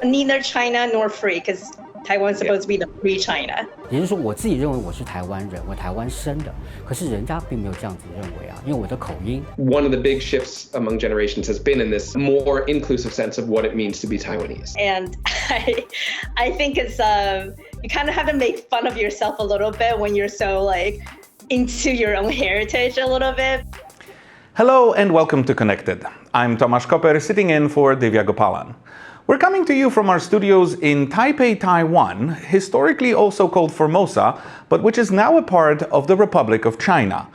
neither China nor free, because Taiwan's supposed to be the free China. 也就是说，我自己认为我是台湾人，我台湾生的，可是人家并没有这样子认为啊，因为我的口音。One of the big shifts among generations has been in this more inclusive sense of what it means to be Taiwanese. And I think it's you kind of have to make fun of yourself a little bit when you're so like into your own heritage a little bit. Hello and welcome to Connected. I'm Tomasz Koper, sitting in for Divya Gopalan. We're coming to you from our studios in Taipei, Taiwan, historically also called Formosa, but which is now a part of the Republic of China.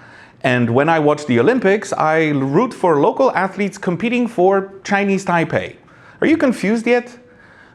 And when I watch the Olympics, I root for local athletes competing for Chinese Taipei. Are you confused yet?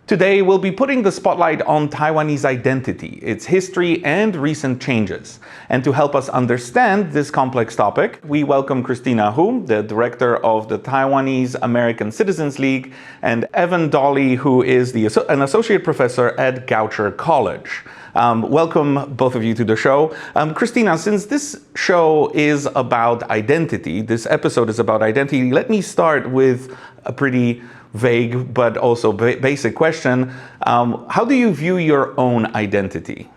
Today, we'll be putting the spotlight on Taiwanese identity, its history, and recent changes. And to help us understand this complex topic, we welcome Christina Hu, the director of the Taiwanese American Citizens League, and Evan Dawley, who is an associate professor at Goucher College. Welcome, both of you, to the show. Christina, since this show is about identity, this episode is about identity, let me start with a pretty vague but also basic question. How do you view your own identity?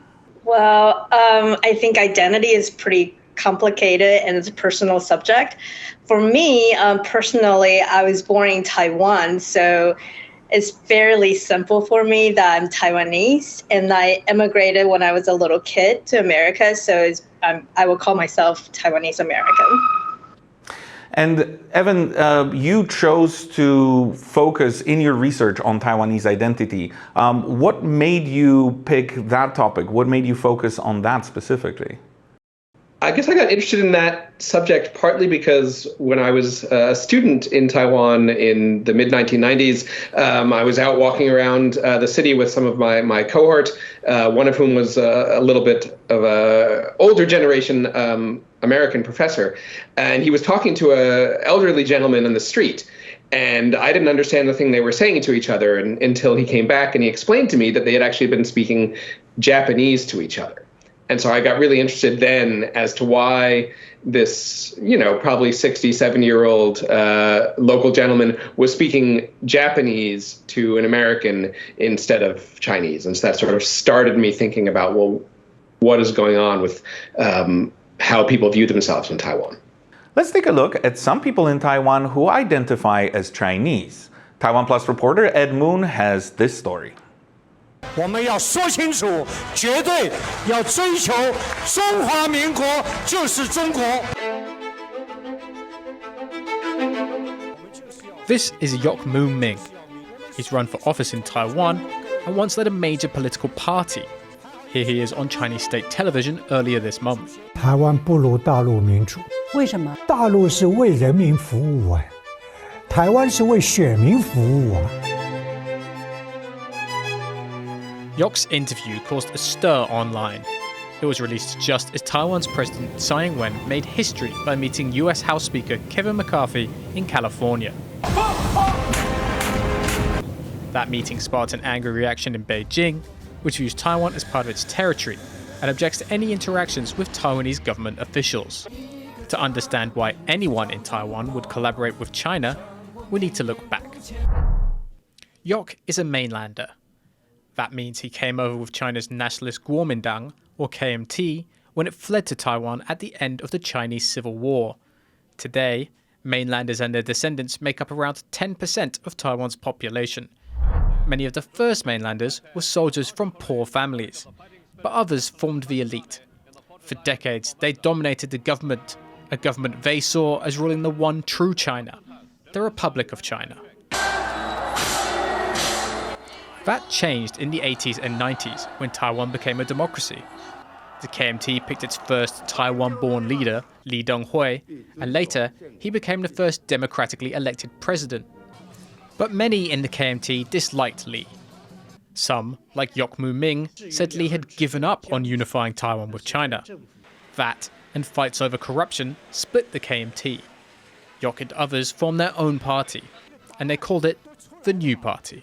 Well, I think identity is pretty complicated and it's a personal subject. For me, personally, I was born in Taiwan, so it's fairly simple for me that I'm Taiwanese, and I immigrated when I was a little kid to America, so I will call myself Taiwanese American. And Evan, you chose to focus in your research on Taiwanese identity. What made you pick that topic? What made you focus on that specifically? I guess I got interested in that subject partly because when I was a student in Taiwan in the mid-1990s, I was out walking around the city with some of my cohort, one of whom was a little bit of an older generation American professor, and he was talking to an elderly gentleman in the street. And I didn't understand the thing they were saying to each other until he came back and he explained to me that they had actually been speaking Japanese to each other. And so I got really interested then as to why this, probably 67-year-old local gentleman was speaking Japanese to an American instead of Chinese. And so that sort of started me thinking about, well, what is going on with how people view themselves in Taiwan. Let's take a look at some people in Taiwan who identify as Chinese. TaiwanPlus reporter Ed Moon has this story. 我们要说清楚，绝对要追求中华民国就是中国。 This is Yok Moon Ming. He's run for office in Taiwan and once led a major political party. Here he is on Chinese state television earlier this month. 台湾不如大陆民主。为什么？大陆是为人民服务啊，台湾是为选民服务啊。 Yok's interview caused a stir online. It was released just as Taiwan's President Tsai Ing-wen made history by meeting US House Speaker Kevin McCarthy in California. That meeting sparked an angry reaction in Beijing, which views Taiwan as part of its territory and objects to any interactions with Taiwanese government officials. To understand why anyone in Taiwan would collaborate with China, we need to look back. Yok is a mainlander. That means he came over with China's nationalist Kuomintang, or KMT, when it fled to Taiwan at the end of the Chinese Civil War. Today, mainlanders and their descendants make up around 10% of Taiwan's population. Many of the first mainlanders were soldiers from poor families, but others formed the elite. For decades, they dominated the government, a government they saw as ruling the one true China, the Republic of China. That changed in the 80s and 90s when Taiwan became a democracy. The KMT picked its first Taiwan-born leader, Lee Deng-hui, and later he became the first democratically elected president. But many in the KMT disliked Lee. Some, like Yok Moon Ming, said Lee had given up on unifying Taiwan with China. That, and fights over corruption, split the KMT. Yok and others formed their own party, and they called it the New Party.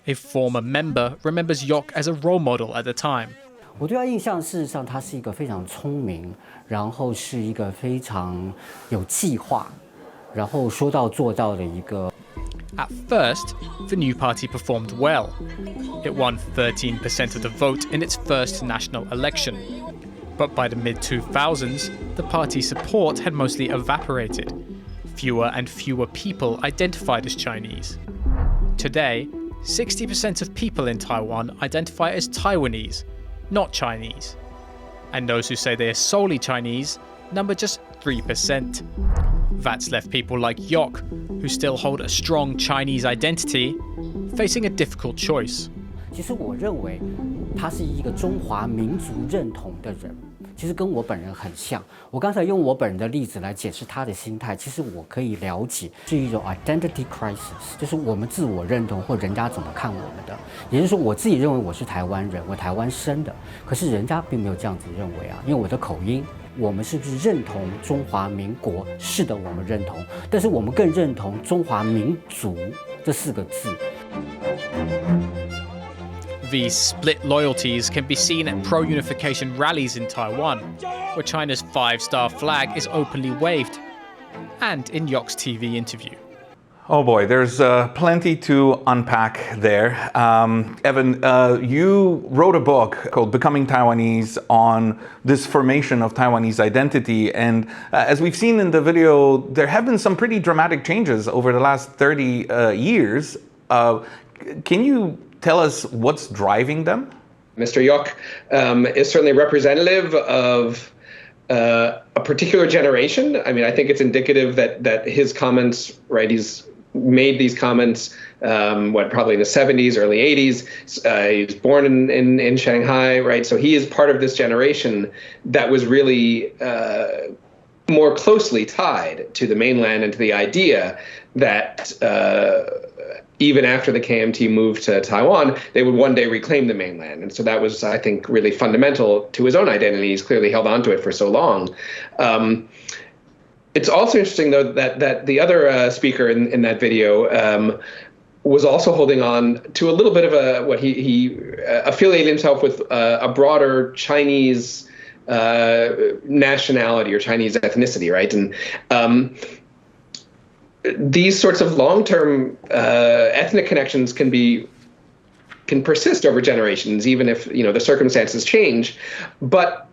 A former member remembers Yok as a role model at the time. 我对他印象，事实上他是一个非常聪明，然后是一个非常有计划，然后说到做到的一个 At first, the new party performed well. It won 13% of the vote in its first national election. But by the mid-2000s, the party's support had mostly evaporated. Fewer and fewer people identified as Chinese. Today, 60% of people in Taiwan identify as Taiwanese, not Chinese. And those who say they are solely Chinese number just 3%. That's left people like Yok, who still hold a strong Chinese identity, facing a difficult choice. 其实我认为他是一个中华民族认同的人，其实跟我本人很像。我刚才用我本人的例子来解释他的心态，其实我可以了解是一种 identity crisis， 就是我们自我认同或人家怎么看我们的。也就是说，我自己认为我是台湾人，我台湾生的，可是人家并没有这样子认为啊，因为我的口音。我们是不是认同中华民国？是的，我们认同，但是我们更认同中华民族这4个字。These split loyalties can be seen at pro-unification rallies in Taiwan, where China's 5-star flag is openly waved, and in Yok's TV interview. Oh boy, there's plenty to unpack there. Evan, you wrote a book called Becoming Taiwanese on this formation of Taiwanese identity. And as we've seen in the video, there have been some pretty dramatic changes over the last 30 years. Can you tell us what's driving them? Mr. Yok is certainly representative of a particular generation. I mean, I think it's indicative that his comments, right, he's made these comments, probably in the 70s, early 80s. He was born in Shanghai, right? So he is part of this generation that was really more closely tied to the mainland and to the idea that even after the KMT moved to Taiwan, they would one day reclaim the mainland. And so that was, I think, really fundamental to his own identity. He's clearly held on to it for so long. It's also interesting, though, that the other speaker in that video was also holding on to a little bit of what he affiliated himself with a broader Chinese nationality or Chinese ethnicity, right? And these sorts of long-term ethnic connections can persist over generations, even if the circumstances change. But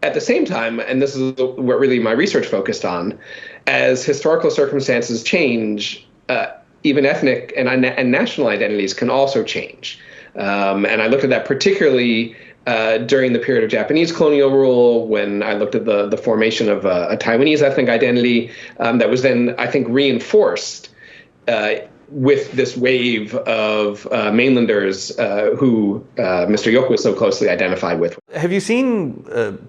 at the same time, and this is what really my research focused on, as historical circumstances change, even ethnic and national identities can also change. And I looked at that particularly during the period of Japanese colonial rule, when I looked at the formation of a Taiwanese ethnic identity that was then, I think, reinforced with this wave of mainlanders who Mr. Yok was so closely identified with. Have you seen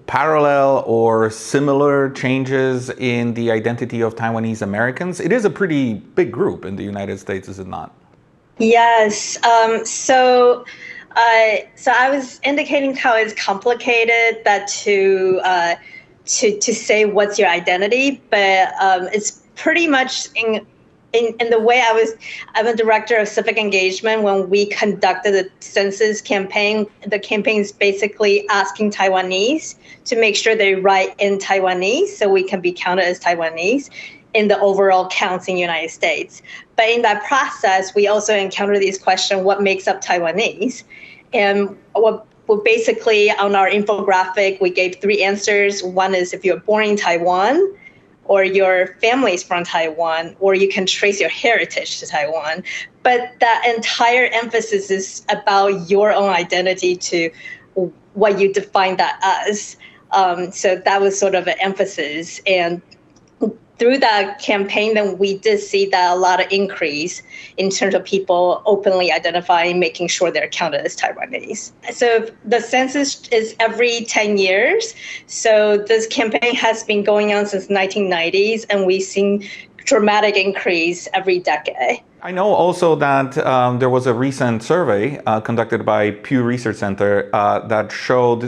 parallel or similar changes in the identity of Taiwanese Americans? It is a pretty big group in the United States, is it not? Yes. So I was indicating how it's complicated that to say what's your identity, but it's pretty much in the way I'm a director of civic engagement. When we conducted the census campaign, the campaign is basically asking Taiwanese to make sure they write in Taiwanese so we can be counted as Taiwanese in the overall counts in the United States. But in that process, we also encounter these questions: what makes up Taiwanese? And well, basically on our infographic, we gave 3 answers. One is if you're born in Taiwan, or your family is from Taiwan, or you can trace your heritage to Taiwan. But that entire emphasis is about your own identity to what you define that as. So that was sort of an emphasis. And through that campaign, then we did see that a lot of increase in terms of people openly identifying, making sure they're counted as Taiwanese. So the census is every 10 years. So this campaign has been going on since 1990s, and we've seen dramatic increase every decade. I know also that there was a recent survey conducted by Pew Research Center that showed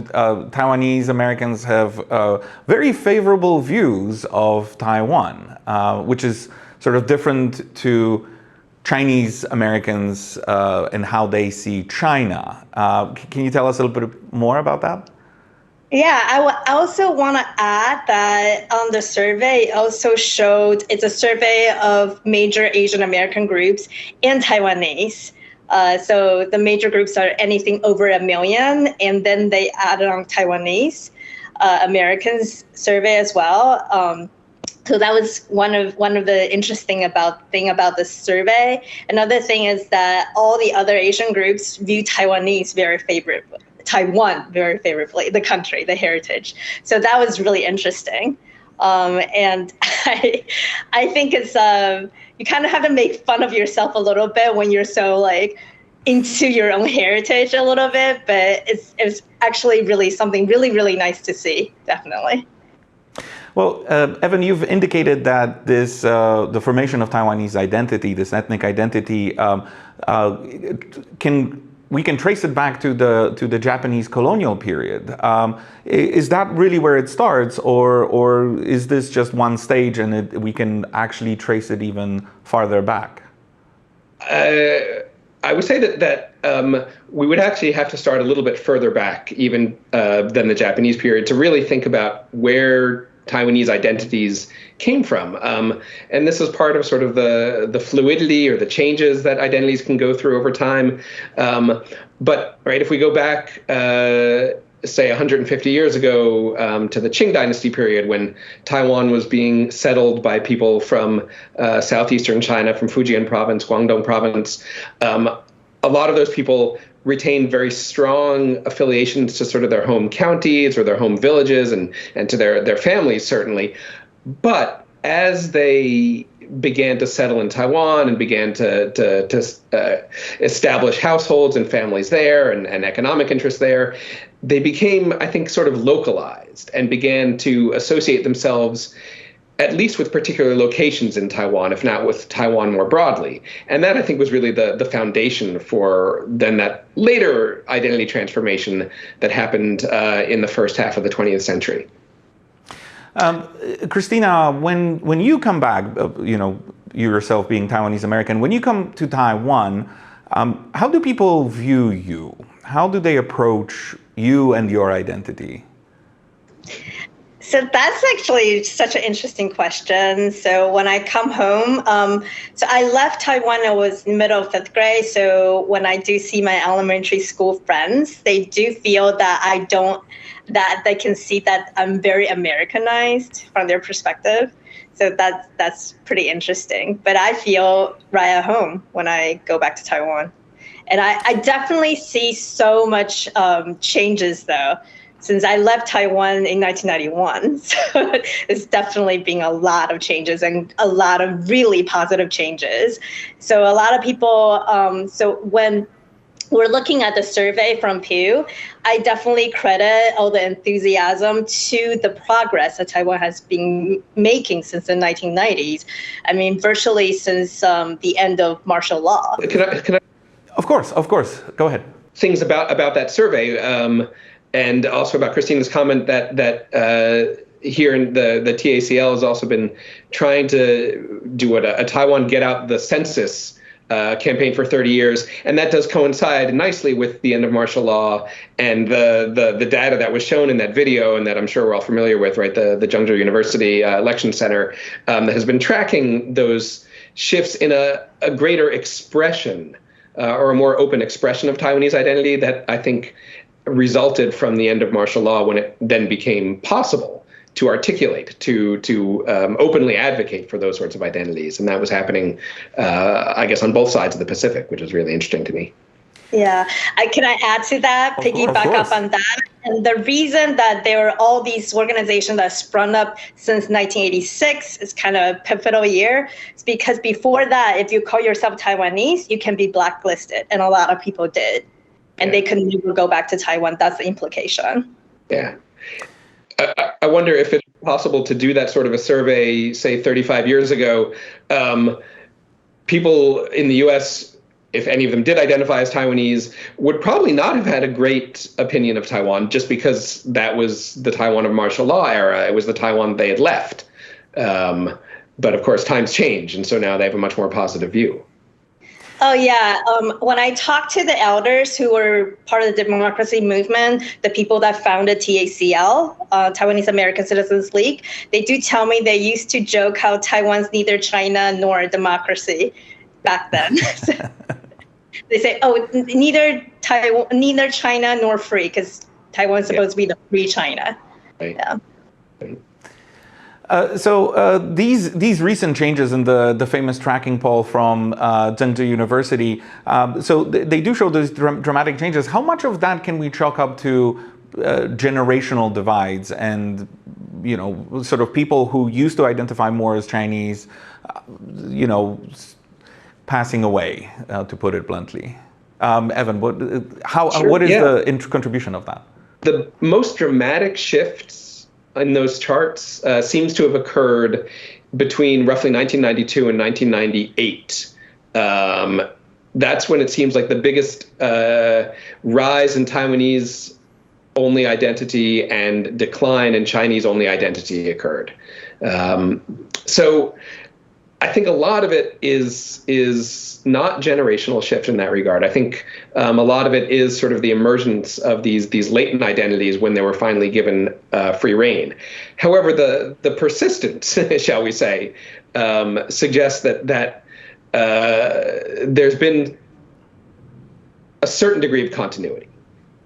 Taiwanese Americans have very favorable views of Taiwan, which is sort of different to Chinese Americans and how they see China. Can you tell us a little bit more about that? Yeah, I also want to add that on the survey also showed it's a survey of major Asian American groups and Taiwanese. So the major groups are anything over 1 million, and then they added on Taiwanese Americans survey as well. So that was one of the interesting thing about this survey. Another thing is that all the other Asian groups view Taiwanese very favorably. Taiwan very favorably, the country, the heritage. So that was really interesting. And I think it's you kind of have to make fun of yourself a little bit when you're so like into your own heritage a little bit, but it's actually really something really nice to see, definitely. Well, Evan, you've indicated that this the formation of Taiwanese identity, this ethnic identity, we can trace it back to the Japanese colonial period. Is that really where it starts, or is this just one stage and we can actually trace it even farther back? I would say that we would actually have to start a little bit further back even than the Japanese period to really think about where Taiwanese identities came from. And this is part of sort of the fluidity or the changes that identities can go through over time. But right, if we go back, say 150 years ago to the Qing dynasty period when Taiwan was being settled by people from southeastern China, from Fujian province, Guangdong province, a lot of those people retained very strong affiliations to sort of their home counties or their home villages and to their families, certainly. But as they began to settle in Taiwan and began to establish households and families there and economic interests there, they became, I think, sort of localized and began to associate themselves at least with particular locations in Taiwan, if not with Taiwan more broadly. And that, I think, was really the foundation for then that later identity transformation that happened in the first half of the 20th century. Christina, when you come back, you yourself being Taiwanese American, when you come to Taiwan, how do people view you? How do they approach you and your identity? So that's actually such an interesting question. So when I come home, so I left Taiwan, I was in middle of 5th grade. So when I do see my elementary school friends, they do feel that they can see that I'm very Americanized from their perspective. So that's pretty interesting. But I feel right at home when I go back to Taiwan. And I definitely see so much changes, though, since I left Taiwan in 1991. So it's definitely been a lot of changes and a lot of really positive changes. So a lot of people, so when we're looking at the survey from Pew, I definitely credit all the enthusiasm to the progress that Taiwan has been making since the 1990s. I mean, virtually since the end of martial law. Can I? Of course. Go ahead. Things about that survey, and also about Christina's comment that here in the TACL has also been trying to do a Taiwan Get Out the Census campaign for 30 years, and that does coincide nicely with the end of martial law and the data that was shown in that video, and that I'm sure we're all familiar with, right? The Zhengzhou University Election Center that has been tracking those shifts in a greater expression or a more open expression of Taiwanese identity that I think resulted from the end of martial law, when it then became possible to articulate, to openly advocate for those sorts of identities. And that was happening, I guess, on both sides of the Pacific, which is really interesting to me. Yeah, can I add to that, piggyback up on that? And the reason that there are all these organizations that sprung up since 1986 is kind of a pivotal year. It's because before that, if you call yourself Taiwanese, you can be blacklisted, and a lot of people did. And they could never go back to Taiwan. That's the implication. Yeah. I wonder if it's possible to do that sort of a survey, say 35 years ago. People in the U.S., if any of them did identify as Taiwanese, would probably not have had a great opinion of Taiwan, just because that was the Taiwan of martial law era. It was the Taiwan they had left. But of course, times change, and so now they have a much more positive view. Oh, yeah. When I talk to the elders who were part of the democracy movement, the people that founded TACL, Taiwanese American Citizens League, they do tell me they used to joke how Taiwan's neither China nor a democracy back then. So they say, oh, neither China nor free, because Taiwan's supposed to be the free China. Right. Yeah. These recent changes in the famous tracking poll from Zhengzhou University, so they do show those dramatic changes. How much of that can we chalk up to generational divides and, you know, sort of people who used to identify more as Chinese, you know, passing away, to put it bluntly? Evan, what is the contribution of that? The most dramatic shifts in those charts seems to have occurred between roughly 1992 and 1998. That's when it seems like the biggest rise in Taiwanese only identity and decline in Chinese only identity occurred. So I think a lot of it is not generational shift in that regard. I think a lot of it is sort of the emergence of these latent identities when they were finally given free rein. However, the persistence, shall we say, suggests that there's been a certain degree of continuity.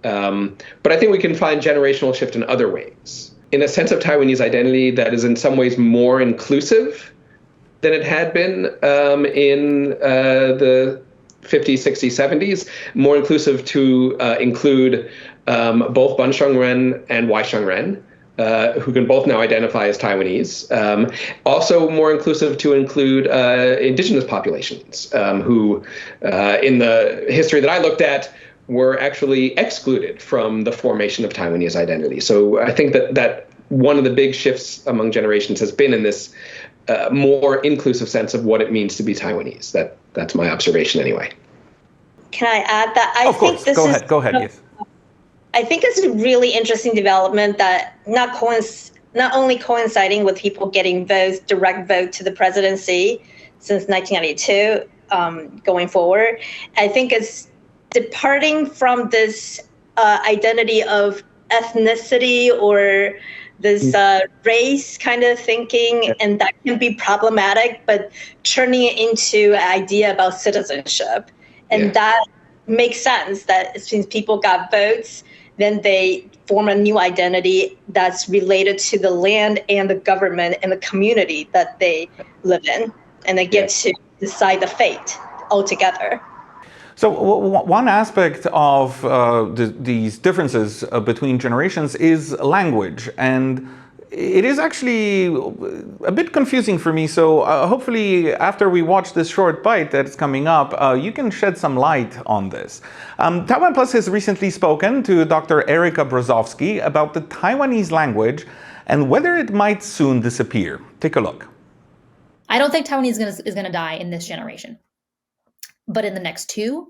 But I think we can find generational shift in other ways. In a sense of Taiwanese identity that is in some ways more inclusive than it had been in the 50s, 60s, 70s, more inclusive to include both Banshengren and Waishengren, who can both now identify as Taiwanese. Also more inclusive to include indigenous populations who, in the history that I looked at, were actually excluded from the formation of Taiwanese identity. So I think that one of the big shifts among generations has been in this more inclusive sense of what it means to be Taiwanese. That's my observation anyway. Can I add that? Of course. Go ahead. Yes. I think it's a really interesting development that not only coinciding with people getting direct vote to the presidency since 1992 going forward. I think it's departing from this identity of ethnicity or this race kind of thinking, and that can be problematic, but turning it into an idea about citizenship. And that makes sense that since people got votes, then they form a new identity that's related to the land and the government and the community that they live in, and they get to decide the fate altogether. So one aspect of these differences between generations is language, and it is actually a bit confusing for me. So hopefully after we watch this short bite that's coming up, you can shed some light on this. TaiwanPlus has recently spoken to Dr. Erika Brozovsky about the Taiwanese language and whether it might soon disappear. Take a look. I don't think Taiwanese is going to die in this generation. But in the next two,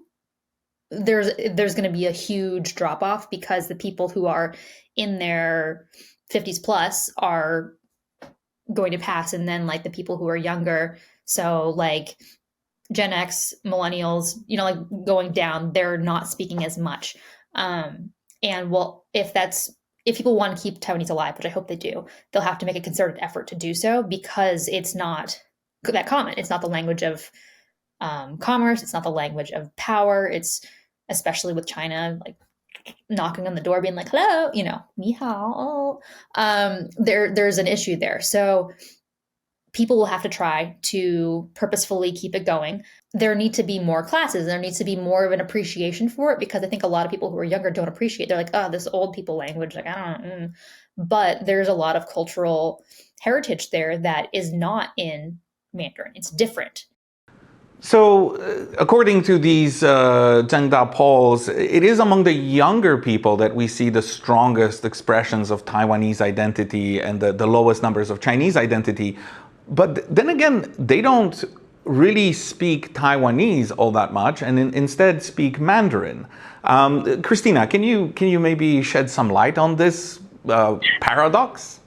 there's going to be a huge drop off because the people who are in their 50s plus are going to pass, and then like the people who are younger, so like Gen X, millennials, like going down, they're not speaking as much. And well, if people want to keep Taiwanese alive, which I hope they do, they'll have to make a concerted effort to do so, because it's not that common. It's not the language of commerce. It's not the language of power. It's, especially with China, like knocking on the door, being like, hello, ni hao. There's an issue there. So people will have to try to purposefully keep it going. There need to be more classes. There needs to be more of an appreciation for it, because I think a lot of people who are younger don't appreciate. They're like, oh, this old people language, like, I don't. But there's a lot of cultural heritage there that is not in Mandarin. It's different. So, according to these Zhengda polls, it is among the younger people that we see the strongest expressions of Taiwanese identity and the lowest numbers of Chinese identity. But then again, they don't really speak Taiwanese all that much, and instead speak Mandarin. Christina, can you maybe shed some light on this paradox?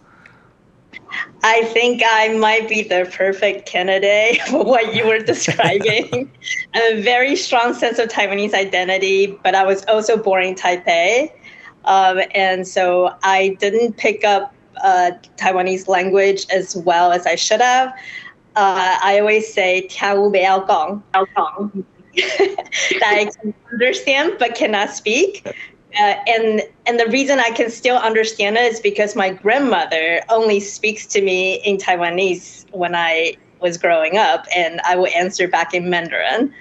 I think I might be the perfect candidate for what you were describing. I have a very strong sense of Taiwanese identity, but I was also born in Taipei. And so I didn't pick up Taiwanese language as well as I should have. I always say 跳舞不要讲, that I can understand but cannot speak. And the reason I can still understand it is because my grandmother only speaks to me in Taiwanese when I was growing up, and I would answer back in Mandarin.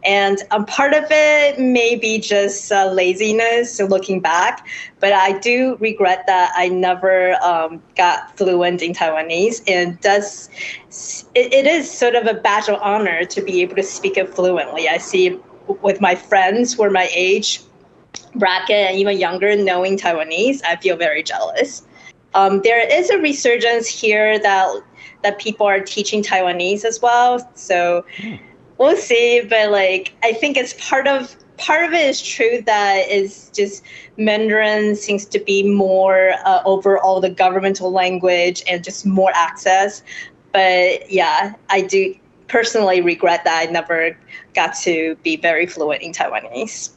And part of it may be just laziness looking back, but I do regret that I never got fluent in Taiwanese. And it is sort of a badge of honor to be able to speak it fluently. I see with my friends who are my age bracket and even younger knowing Taiwanese, I feel very jealous. There is a resurgence here that people are teaching Taiwanese as well. So we'll see, but I think it's part of it is true that it's just Mandarin seems to be more overall the governmental language and just more access. But yeah, I do personally regret that I never got to be very fluent in Taiwanese.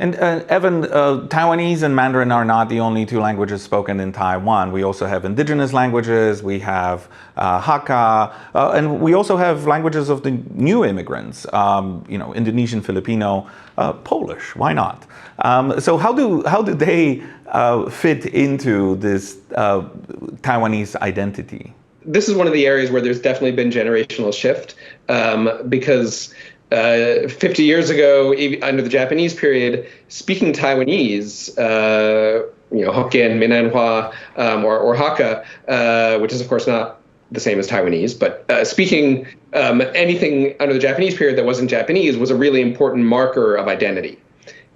And Evan, Taiwanese and Mandarin are not the only two languages spoken in Taiwan. We also have indigenous languages, we have Hakka, and we also have languages of the new immigrants, Indonesian, Filipino, Polish, why not? So how do they fit into this Taiwanese identity? This is one of the areas where there's definitely been generational shift because 50 years ago, under the Japanese period, speaking Taiwanese, Hokkien, Minanhua, or Hakka, which is of course not the same as Taiwanese, but speaking anything under the Japanese period that wasn't Japanese was a really important marker of identity.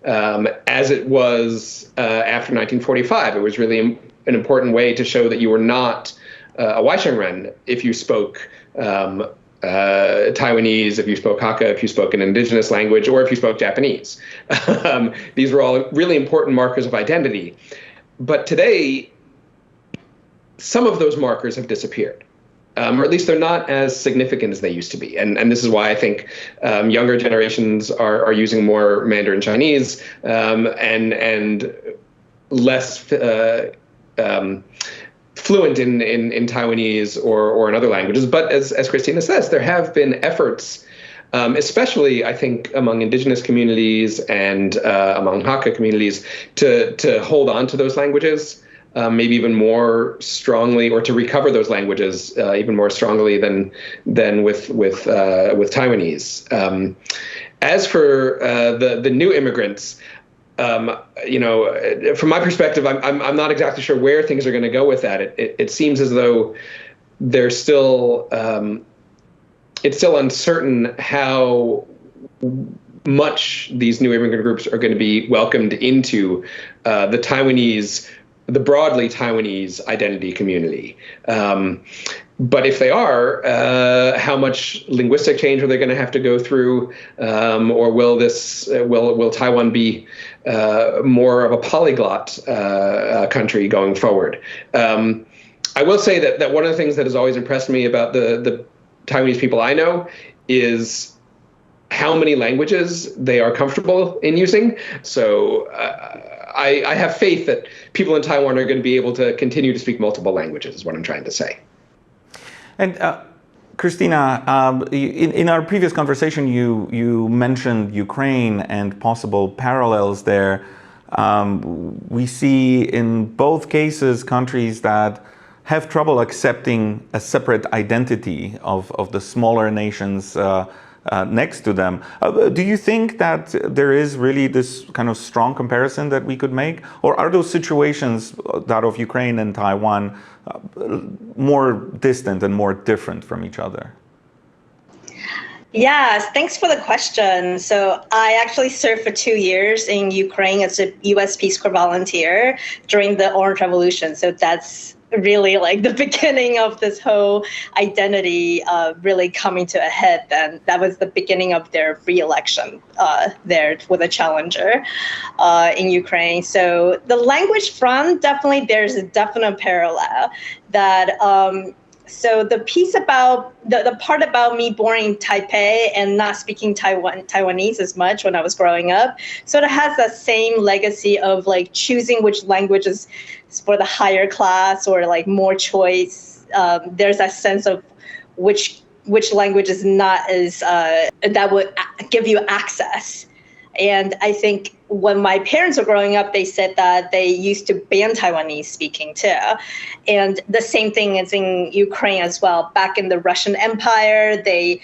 As it was after 1945, it was really an important way to show that you were not a Waishengren if you spoke Taiwanese, if you spoke Hakka, if you spoke an indigenous language, or if you spoke Japanese. These were all really important markers of identity. But today, some of those markers have disappeared, or at least they're not as significant as they used to be. And this is why I think younger generations are using more Mandarin Chinese and less fluent in Taiwanese or in other languages. But as Christina says, there have been efforts, especially I think among indigenous communities and among Hakka communities, to hold on to those languages, maybe even more strongly, or to recover those languages even more strongly than with Taiwanese. As for the new immigrants, from my perspective, I'm not exactly sure where things are going to go with that. It seems as though there's still it's still uncertain how much these new immigrant groups are going to be welcomed into the broadly Taiwanese identity community. But if they are, how much linguistic change are they going to have to go through, or will Taiwan be more of a polyglot country going forward? I will say that one of the things that has always impressed me about the Taiwanese people I know is how many languages they are comfortable in using. So I have faith that people in Taiwan are going to be able to continue to speak multiple languages, is what I'm trying to say. And Christina, in our previous conversation, you mentioned Ukraine and possible parallels there. We see in both cases countries that have trouble accepting a separate identity of the smaller nations next to them. Do you think that there is really this kind of strong comparison that we could make? Or are those situations, that of Ukraine and Taiwan, more distant and more different from each other? Yes, thanks for the question. So I actually served for 2 years in Ukraine as a U.S. Peace Corps volunteer during the Orange Revolution. So that's really like the beginning of this whole identity really coming to a head. Then that was the beginning of their re-election there with a challenger in Ukraine. So the language front, definitely there's a definite parallel that so the piece about the part about me born in Taipei and not speaking Taiwanese as much when I was growing up sort of has that same legacy of like choosing which languages for the higher class or like more choice. There's that sense of which language is not as that would give you access. And I think when my parents were growing up, they said that they used to ban Taiwanese speaking too. And the same thing is in Ukraine as well. Back in the Russian Empire, they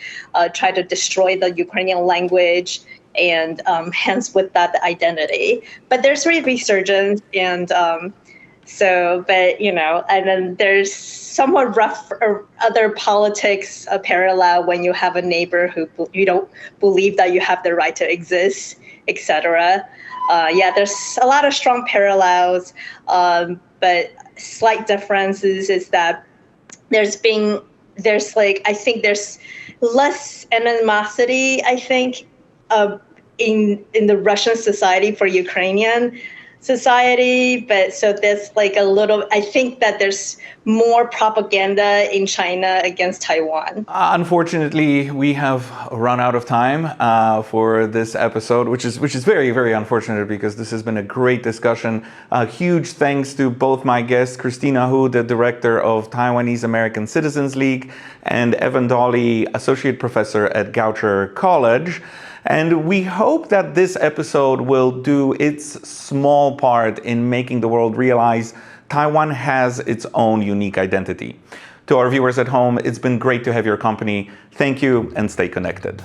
tried to destroy the Ukrainian language and hence with that the identity. But there's resurgence and but and then there's somewhat rough or other politics parallel when you have a neighbor who you don't believe that you have the right to exist, etc. There's a lot of strong parallels, but slight differences is that I think there's less animosity, I think, in the Russian society for Ukrainian society, but so there's like I think that there's more propaganda in China against Taiwan. Unfortunately, we have run out of time for this episode, which is very, very unfortunate because this has been a great discussion. Huge thanks to both my guests, Christina Hu, the director of Taiwanese American Citizens League, and Evan Dawley, associate professor at Goucher College. And we hope that this episode will do its small part in making the world realize Taiwan has its own unique identity. To our viewers at home, it's been great to have your company. Thank you and stay connected.